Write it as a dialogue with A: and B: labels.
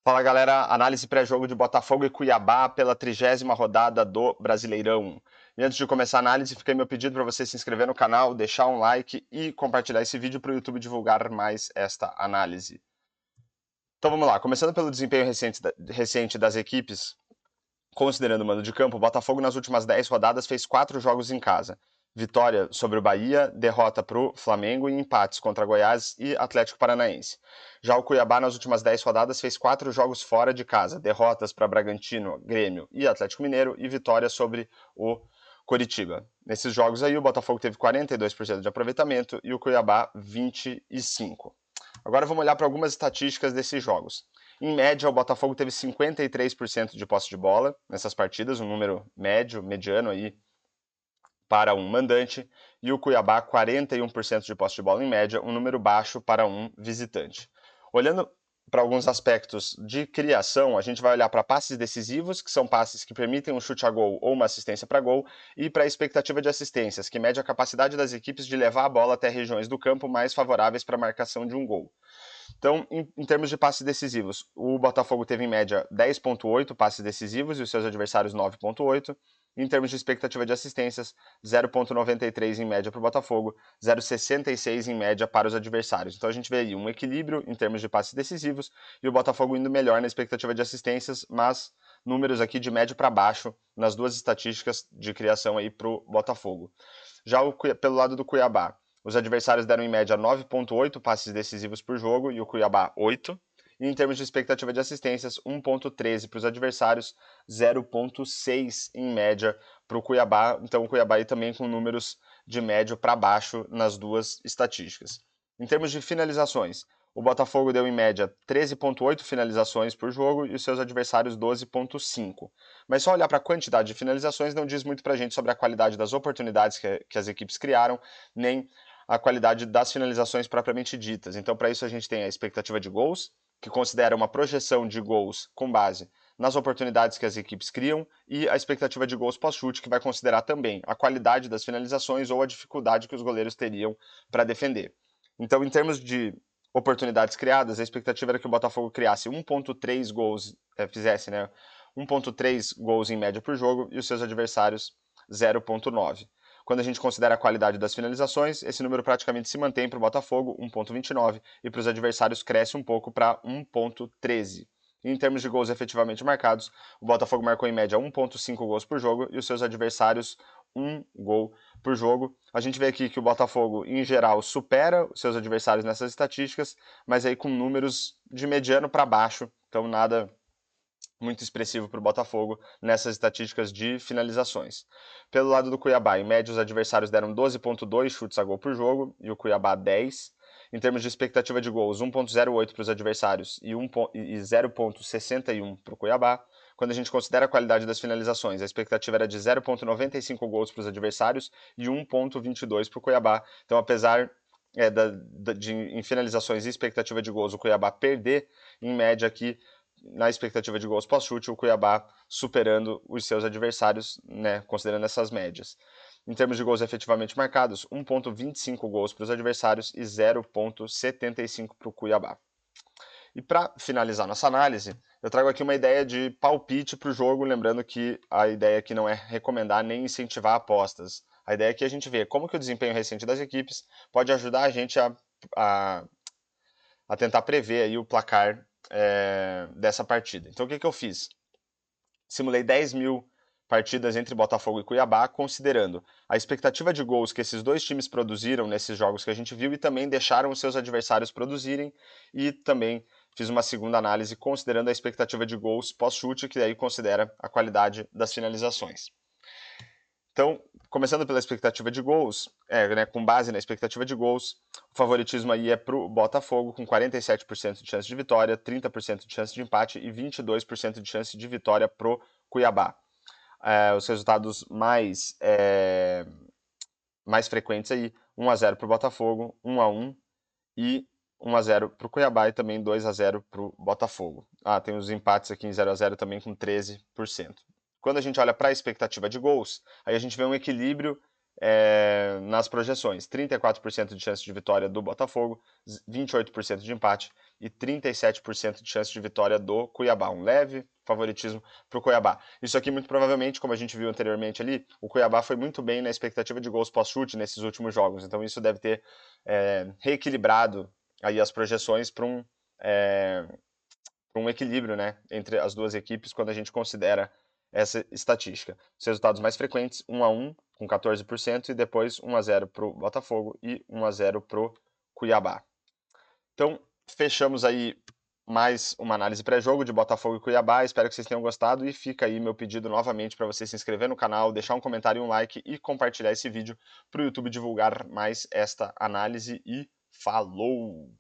A: Fala galera, análise pré-jogo de Botafogo e Cuiabá pela 30ª rodada do Brasileirão. E antes de começar a análise, fica aí meu pedido para você se inscrever no canal, deixar um like e compartilhar esse vídeo para o YouTube divulgar mais esta análise. Então vamos lá, começando pelo desempenho recente das equipes, considerando o mando de campo, o Botafogo nas últimas 10 rodadas fez 4 jogos em casa. Vitória sobre o Bahia, derrota para o Flamengo e empates contra Goiás e Atlético Paranaense. Já o Cuiabá nas últimas 10 rodadas fez 4 jogos fora de casa, derrotas para Bragantino, Grêmio e Atlético Mineiro e vitória sobre o Coritiba. Nesses jogos aí o Botafogo teve 42% de aproveitamento e o Cuiabá 25%. Agora vamos olhar para algumas estatísticas desses jogos. Em média, o Botafogo teve 53% de posse de bola nessas partidas, um número médio, mediano aí para um mandante, e o Cuiabá 41% de posse de bola em média, um número baixo para um visitante. Olhando para alguns aspectos de criação, a gente vai olhar para passes decisivos, que são passes que permitem um chute a gol ou uma assistência para gol, e para a expectativa de assistências, que mede a capacidade das equipes de levar a bola até regiões do campo mais favoráveis para a marcação de um gol. Então, em termos de passes decisivos, o Botafogo teve em média 10,8 passes decisivos e os seus adversários 9,8. Em termos de expectativa de assistências, 0,93 em média para o Botafogo, 0,66 em média para os adversários. Então a gente vê aí um equilíbrio em termos de passes decisivos e o Botafogo indo melhor na expectativa de assistências, mas números aqui de médio para baixo nas duas estatísticas de criação aí para o Botafogo. Já pelo lado do Cuiabá, os adversários deram em média 9,8 passes decisivos por jogo e o Cuiabá 8. E em termos de expectativa de assistências, 1,13 para os adversários, 0,6 em média para o Cuiabá. Então o Cuiabá aí também com números de médio para baixo nas duas estatísticas. Em termos de finalizações, o Botafogo deu em média 13,8 finalizações por jogo e os seus adversários 12,5. Mas só olhar para a quantidade de finalizações não diz muito para a gente sobre a qualidade das oportunidades que as equipes criaram, nem a qualidade das finalizações propriamente ditas. Então, para isso, a gente tem a expectativa de gols, que considera uma projeção de gols com base nas oportunidades que as equipes criam, e a expectativa de gols pós-chute, que vai considerar também a qualidade das finalizações ou a dificuldade que os goleiros teriam para defender. Então, em termos de oportunidades criadas, a expectativa era que o Botafogo criasse 1,3 gols, fizesse 1,3 gols em média por jogo, e os seus adversários 0,9. Quando a gente considera a qualidade das finalizações, esse número praticamente se mantém para o Botafogo, 1,29, e para os adversários cresce um pouco para 1,13. Em termos de gols efetivamente marcados, o Botafogo marcou em média 1,5 gols por jogo e os seus adversários 1 gol por jogo. A gente vê aqui que o Botafogo, em geral, supera os seus adversários nessas estatísticas, mas aí com números de mediano para baixo, então nada muito expressivo para o Botafogo nessas estatísticas de finalizações. Pelo lado do Cuiabá, em média, os adversários deram 12,2 chutes a gol por jogo e o Cuiabá 10. Em termos de expectativa de gols, 1,08 para os adversários e 0,61 para o Cuiabá. Quando a gente considera a qualidade das finalizações, a expectativa era de 0,95 gols para os adversários e 1,22 para o Cuiabá. Então, apesar em finalizações e expectativa de gols o Cuiabá perder, em média aqui, na expectativa de gols pós-chute, o Cuiabá superando os seus adversários, considerando essas médias. Em termos de gols efetivamente marcados, 1,25 gols para os adversários e 0,75 para o Cuiabá. E para finalizar nossa análise, eu trago aqui uma ideia de palpite para o jogo, lembrando que a ideia aqui não é recomendar nem incentivar apostas. A ideia é que a gente vê como que o desempenho recente das equipes pode ajudar a gente a tentar prever aí o placar dessa partida. Então o que eu fiz? Simulei 10 mil partidas entre Botafogo e Cuiabá, considerando a expectativa de gols que esses dois times produziram nesses jogos que a gente viu e também deixaram os seus adversários produzirem, e também fiz uma segunda análise considerando a expectativa de gols pós-chute, que daí considera a qualidade das finalizações. Então, começando pela expectativa de gols, com base na expectativa de gols, o favoritismo aí é para o Botafogo, com 47% de chance de vitória, 30% de chance de empate e 22% de chance de vitória para o Cuiabá. Os resultados mais frequentes aí, 1-0 para o Botafogo, 1-1 e 1-0 para o Cuiabá e também 2-0 para o Botafogo. Tem os empates aqui em 0-0 também com 13%. Quando a gente olha para a expectativa de gols, aí a gente vê um equilíbrio nas projeções. 34% de chance de vitória do Botafogo, 28% de empate e 37% de chance de vitória do Cuiabá. Um leve favoritismo para o Cuiabá. Isso aqui, muito provavelmente, como a gente viu anteriormente ali, o Cuiabá foi muito bem na expectativa de gols pós-chute nesses últimos jogos. Então isso deve ter reequilibrado aí as projeções para um equilíbrio, né, entre as duas equipes quando a gente considera essa estatística. Os resultados mais frequentes, 1-1 com 14% e depois 1-0 para o Botafogo e 1-0 para o Cuiabá. Então, fechamos aí mais uma análise pré-jogo de Botafogo e Cuiabá. Espero que vocês tenham gostado e fica aí meu pedido novamente para você se inscrever no canal, deixar um comentário e um like e compartilhar esse vídeo para o YouTube divulgar mais esta análise e falou!